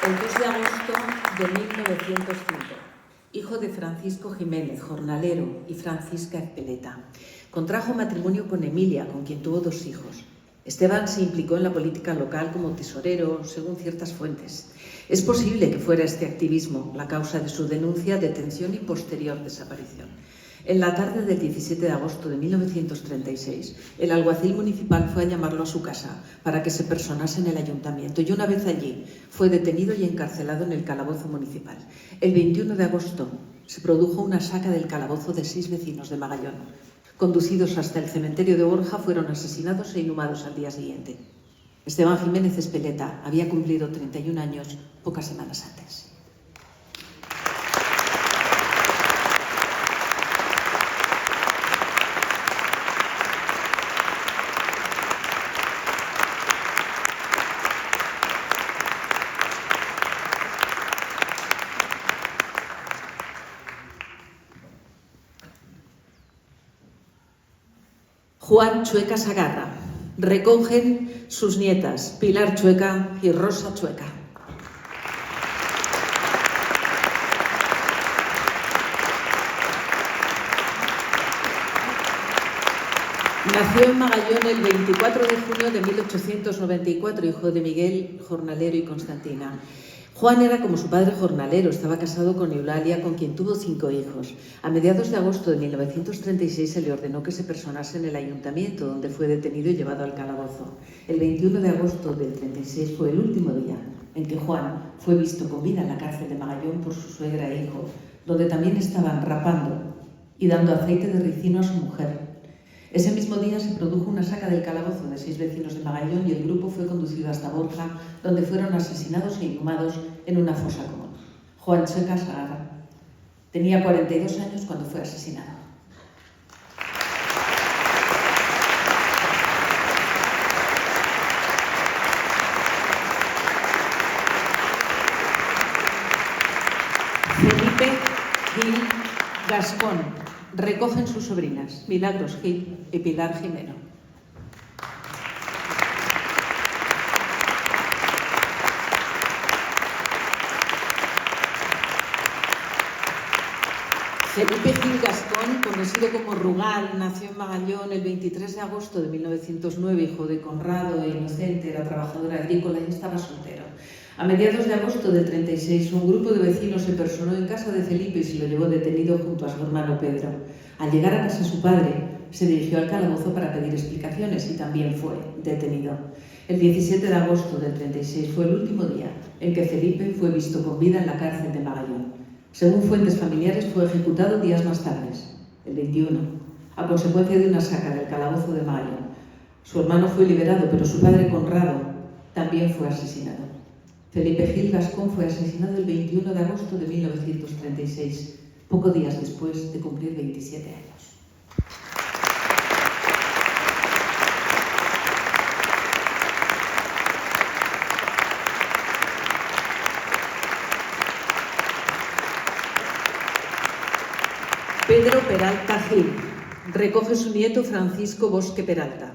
El 2 de agosto de 1905, hijo de Francisco Jiménez, jornalero, y Francisca Ezpeleta, contrajo matrimonio con Emilia, con quien tuvo 2 hijos. Esteban se implicó en la política local como tesorero, según ciertas fuentes. Es posible que fuera este activismo la causa de su denuncia, detención y posterior desaparición. En la tarde del 17 de agosto de 1936, el alguacil municipal fue a llamarlo a su casa para que se personase en el ayuntamiento y una vez allí fue detenido y encarcelado en el calabozo municipal. El 21 de agosto se produjo una saca del calabozo de 6 vecinos de Magallón. Conducidos hasta el cementerio de Borja, fueron asesinados e inhumados al día siguiente. Esteban Jiménez Ezpeleta había cumplido 31 años pocas semanas antes. Juan Chueca Sagarra. Recogen sus nietas Pilar Chueca y Rosa Chueca. Nació en Magallón el 24 de junio de 1894, hijo de Miguel, jornalero, y Constantina. Juan era como su padre jornalero, estaba casado con Eulalia, con quien tuvo 5 hijos. A mediados de agosto de 1936 se le ordenó que se personase en el ayuntamiento, donde fue detenido y llevado al calabozo. El 21 de agosto del 36 fue el último día en que Juan fue visto con vida en la cárcel de Magallón por su suegra e hijo, donde también estaban rapando y dando aceite de ricino a su mujer. Ese mismo día se produjo una saca del calabozo de 6 vecinos de Magallón y el grupo fue conducido hasta Borja, donde fueron asesinados e inhumados en una fosa común. Juan Chueca Sagarra tenía 42 años cuando fue asesinado. Felipe Gil Gascón. Recogen sus sobrinas, Milagros Gil y Pilar Jimeno. Felipe Gil Gascón, conocido como Rugal, nació en Magallón el 23 de agosto de 1909, hijo de Conrado e Inocente, era trabajador agrícola y estaba soltero. A mediados de agosto del 36, un grupo de vecinos se personó en casa de Felipe y se lo llevó detenido junto a su hermano Pedro. Al llegar a casa de su padre, se dirigió al calabozo para pedir explicaciones y también fue detenido. El 17 de agosto del 36 fue el último día en que Felipe fue visto con vida en la cárcel de Magallón. Según fuentes familiares, fue ejecutado días más tarde, el 21, a consecuencia de una saca del calabozo de Magallón. Su hermano fue liberado, pero su padre Conrado también fue asesinado. Felipe Gil Gascón fue asesinado el 21 de agosto de 1936, pocos días después de cumplir 27 años. Pedro Peralta Gil. Recoge su nieto Francisco Bosque Peralta.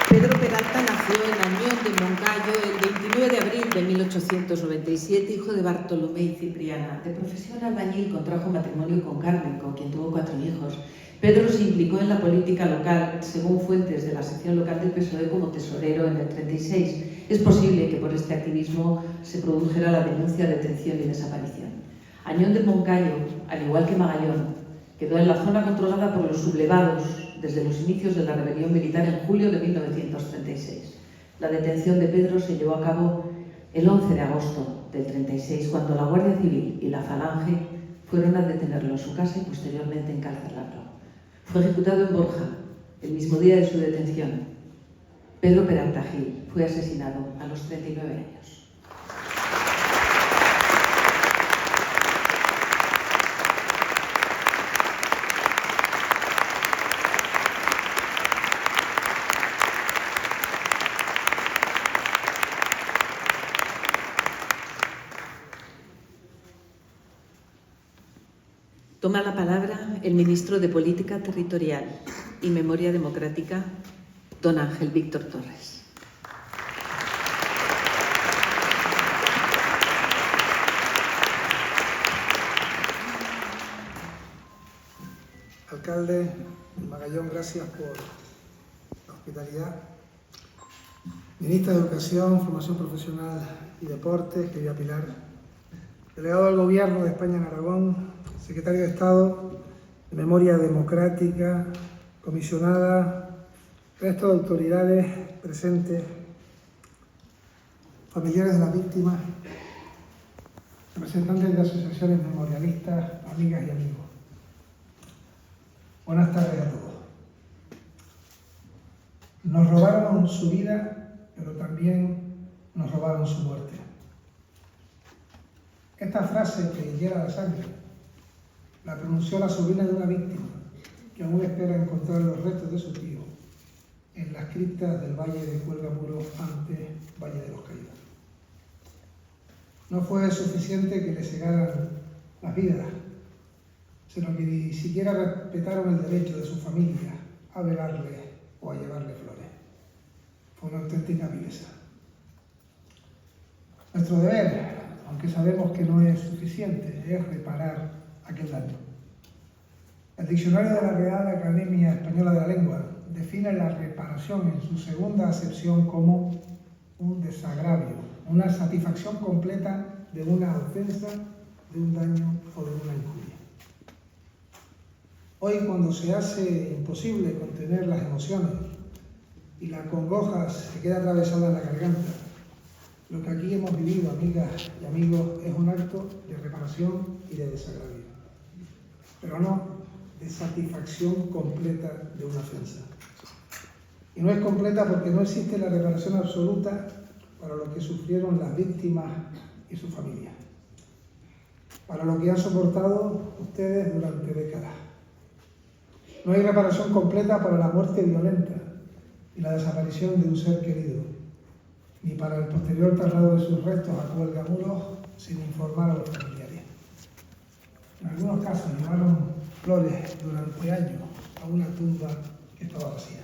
Pedro Peralta nació en Añón de Moncayo el 29 de abril de 1897, hijo de Bartolomé y Cipriana. De profesión albañil, contrajo matrimonio con Carmen, con quien tuvo 4 hijos. Pedro se implicó en la política local, según fuentes de la sección local del PSOE, como tesorero en el 36. Es posible que por este activismo se produjera la denuncia, detención y desaparición. Añón de Moncayo, al igual que Magallón, quedó en la zona controlada por los sublevados desde los inicios de la rebelión militar en julio de 1936. La detención de Pedro se llevó a cabo el 11 de agosto del 36, cuando la Guardia Civil y la Falange fueron a detenerlo en su casa y posteriormente encarcelarlo. Fue ejecutado en Borja el mismo día de su detención. Pedro Peralta Gil fue asesinado a los 39 años. Toma la palabra el ministro de Política Territorial y Memoria Democrática, don Ángel Víctor Torres. alcalde Magallón, gracias por la hospitalidad. Ministra de Educación, Formación Profesional y Deportes, querida Pilar. Delegado del Gobierno de España en Aragón, Secretario de Estado de Memoria Democrática, comisionada, resto de autoridades presentes, familiares de las víctimas, representantes de asociaciones memorialistas, amigas y amigos. Buenas tardes a todos. Nos robaron su vida, pero también nos robaron su muerte. Esta frase que hiela la sangre la pronunció la sobrina de una víctima que aún espera encontrar los restos de su tío en las criptas del Valle de Cuelgamuros, antes Valle de los Caídos. No fue suficiente que le cegaran las vidas, sino que ni siquiera respetaron el derecho de su familia a velarle o a llevarle flores. Fue una auténtica vileza. Nuestro deber, aunque sabemos que no es suficiente, es reparar aquel daño. El diccionario de la Real Academia Española de la Lengua define la reparación en su segunda acepción como un desagravio, una satisfacción completa de una ofensa, de un daño o de una injuria. Hoy, cuando se hace imposible contener las emociones y la congoja se queda atravesada en la garganta, lo que aquí hemos vivido, amigas y amigos, es un acto de reparación y de desagravio, pero no de satisfacción completa de una ofensa. Y no es completa porque no existe la reparación absoluta para lo que sufrieron las víctimas y sus familias, para lo que han soportado ustedes durante décadas. No hay reparación completa para la muerte violenta y la desaparición de un ser querido, ni para el posterior traslado de sus restos a Cuelgamuros sin informar a los familiares. En algunos casos llevaron flores durante años a una tumba que estaba vacía.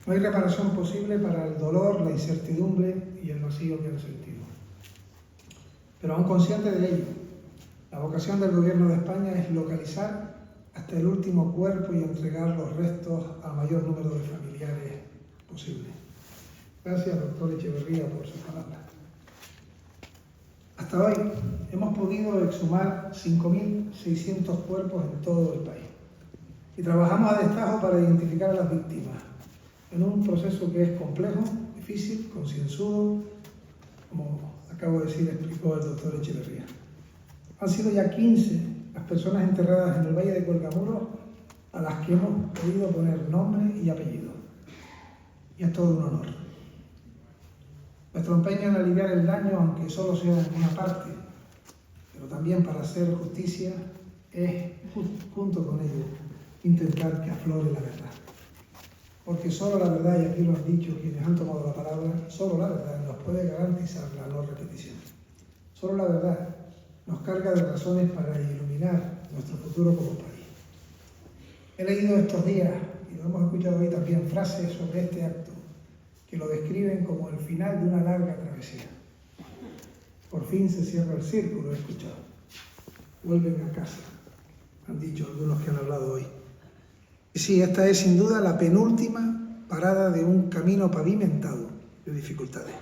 No hay reparación posible para el dolor, la incertidumbre y el vacío que han sentido. Pero aún consciente de ello, la vocación del Gobierno de España es localizar hasta el último cuerpo y entregar los restos al mayor número de familiares posible. Gracias, doctor Echeverría, por sus palabras. Hasta hoy hemos podido exhumar 5.600 cuerpos en todo el país y trabajamos a destajo para identificar a las víctimas en un proceso que es complejo, difícil, concienzudo, como acabo de decir, explicó el doctor Echeverría. Han sido ya 15 las personas enterradas en el Valle de Cuelgamuros a las que hemos podido poner nombre y apellido. Y es todo un honor. Nuestro empeño en aliviar el daño, aunque solo sea en una parte, pero también para hacer justicia, es, junto con ello, intentar que aflore la verdad. Porque solo la verdad, y aquí lo han dicho quienes han tomado la palabra, solo la verdad nos puede garantizar la no repetición. Solo la verdad nos carga de razones para iluminar nuestro futuro como país. He leído estos días, y lo hemos escuchado hoy también, frases sobre este acto que lo describen como el final de una larga travesía. Por fin se cierra el círculo, he escuchado. Vuelven a casa, han dicho algunos que han hablado hoy. Y sí, esta es sin duda la penúltima parada de un camino pavimentado de dificultades.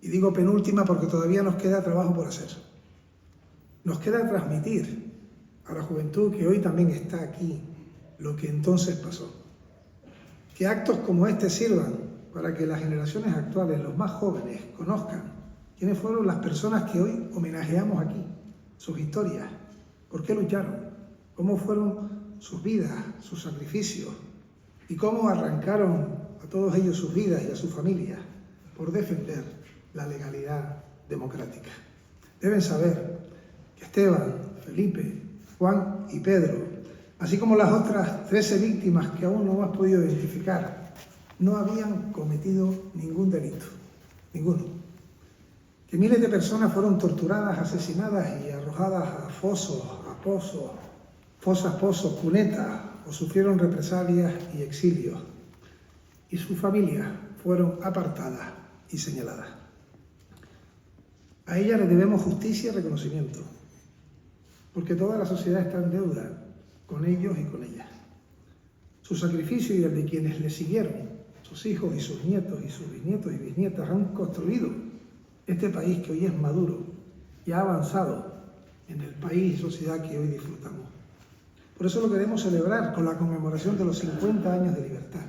Y digo penúltima porque todavía nos queda trabajo por hacer. Nos queda transmitir a la juventud que hoy también está aquí lo que entonces pasó. Que actos como este sirvan para que las generaciones actuales, los más jóvenes, conozcan quiénes fueron las personas que hoy homenajeamos aquí, sus historias, por qué lucharon, cómo fueron sus vidas, sus sacrificios y cómo arrancaron a todos ellos sus vidas y a sus familias por defender la legalidad democrática. Deben saber que Esteban, Felipe, Juan y Pedro, así como las otras 13 víctimas que aún no hemos podido identificar, no habían cometido ningún delito, ninguno. Que miles de personas fueron torturadas, asesinadas y arrojadas a fosos, a pozos, fosas, pozos, cunetas, o sufrieron represalias y exilios. Y sus familias fueron apartadas y señaladas. A ellas les debemos justicia y reconocimiento, porque toda la sociedad está en deuda con ellos y con ellas. Su sacrificio y el de quienes le siguieron, sus hijos y sus nietos y sus bisnietos y bisnietas, han construido este país que hoy es maduro y ha avanzado en el país y sociedad que hoy disfrutamos. Por eso lo queremos celebrar con la conmemoración de los 50 años de libertad.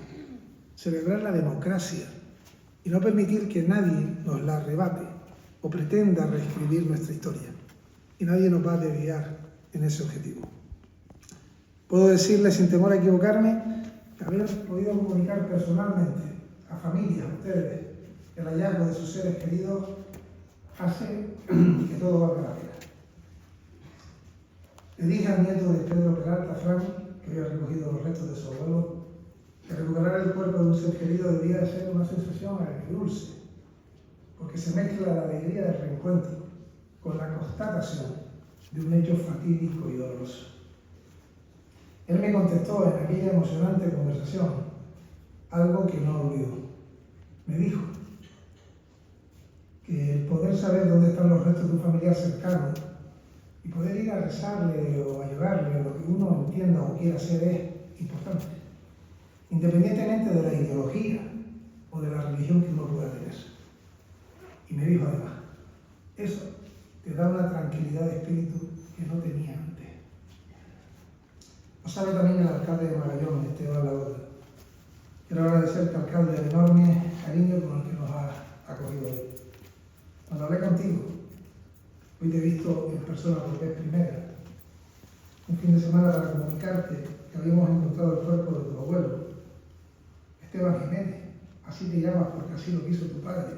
Celebrar la democracia y no permitir que nadie nos la arrebate o pretenda reescribir nuestra historia. Y nadie nos va a desviar en ese objetivo. Puedo decirles sin temor a equivocarme que haber podido comunicar personalmente a familias, a ustedes, el hallazgo de sus seres queridos hace que todo valga la pena. Le dije al nieto de Pedro Peralta, Fran, que había recogido los restos de su abuelo, que recuperar el cuerpo de un ser querido debía de ser una sensación agridulce, porque se mezcla la alegría del reencuentro con la constatación de un hecho fatídico y doloroso. Él me contestó en aquella emocionante conversación algo que no olvido. Me dijo que el poder saber dónde están los restos de un familiar cercano y poder ir a rezarle o ayudarle a lo que uno entienda o quiera hacer es importante, independientemente de la ideología o de la religión que uno pueda tener. Y me dijo además, eso te da una tranquilidad de espíritu que no tenía antes. Lo sabe también el alcalde de Magallón, Esteban Lagoda. Quiero agradecerte, alcalde, el enorme cariño con el que nos ha acogido hoy. Cuando hablé contigo, hoy te he visto en persona por vez primera, un fin de semana para comunicarte que habíamos encontrado el cuerpo de tu abuelo, Esteban Jiménez. Así te llamas porque así lo quiso tu padre.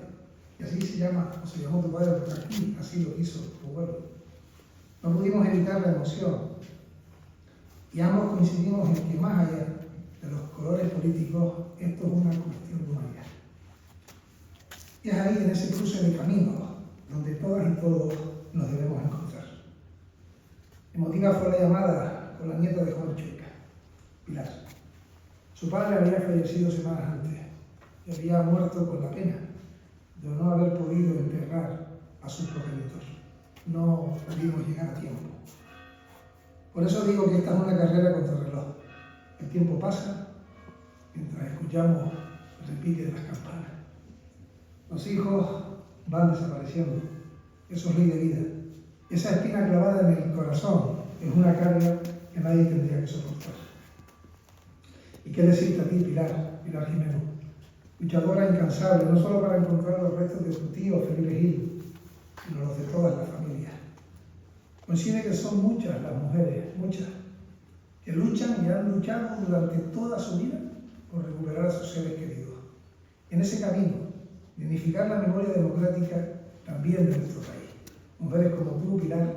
Y así se llama, o se llamó tu padre porque aquí así lo quiso tu abuelo. No pudimos evitar la emoción. Y ambos coincidimos en que más allá de los colores políticos, esto es una cuestión de humanidad. Y es ahí, en ese cruce de caminos, donde todas y todos nos debemos encontrar. Emotiva fue la llamada con la nieta de Juan Chueca, Pilar. Su padre había fallecido semanas antes y había muerto con la pena de no haber podido enterrar a su progenitor. No pudimos llegar a tiempo. Por eso digo que esta es una carrera contra el reloj. El tiempo pasa mientras escuchamos el repique de las campanas. Los hijos van desapareciendo. Eso es ley de vida. Esa espina clavada en el corazón es una carga que nadie tendría que soportar. ¿Y qué decirte a ti, Pilar Jimeno? Luchadora incansable, no solo para encontrar los restos de tu tío Felipe Gil, sino los de todas las familias. Coincide que son muchas las mujeres, muchas, que luchan y han luchado durante toda su vida por recuperar a sus seres queridos. En ese camino, dignificar la memoria democrática también de nuestro país. Mujeres como tú, Pilar,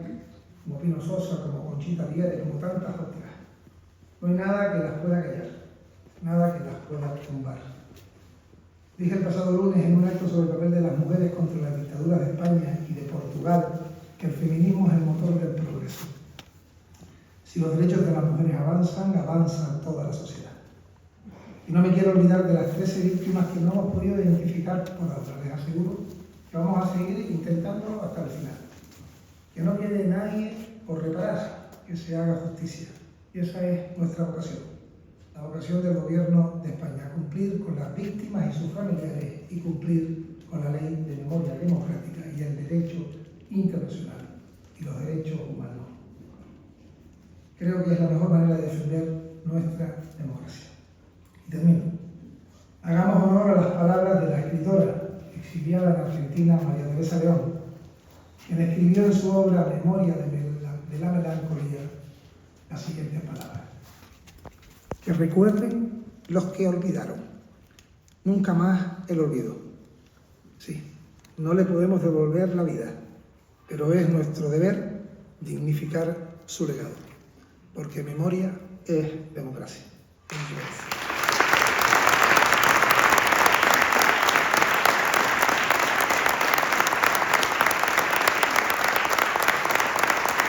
como Pino Sosa, como Conchita Vieres, como tantas otras. No hay nada que las pueda callar, nada que las pueda tumbar. Dije el pasado lunes en un acto sobre el papel de las mujeres contra la dictadura de España y de Portugal que el feminismo es el motor del progreso. Si los derechos de las mujeres avanzan, avanza toda la sociedad. Y no me quiero olvidar de las 13 víctimas que no hemos podido identificar por ahora. Les aseguro que vamos a seguir intentándolo hasta el final. Que no quede nadie por reparar, que se haga justicia. Y esa es nuestra vocación. La vocación del Gobierno de España, cumplir con las víctimas y sus familiares y cumplir con la ley de memoria democrática y el derecho internacional y los derechos humanos. Creo que es la mejor manera de defender nuestra democracia. Y termino. Hagamos honor a las palabras de la escritora exiliada en Argentina, María Teresa León, quien escribió en su obra Memoria de la melancolía las siguientes palabras. Que recuerden los que olvidaron, nunca más el olvido. Sí, no le podemos devolver la vida, pero es nuestro deber dignificar su legado, porque memoria es democracia. Muchas gracias.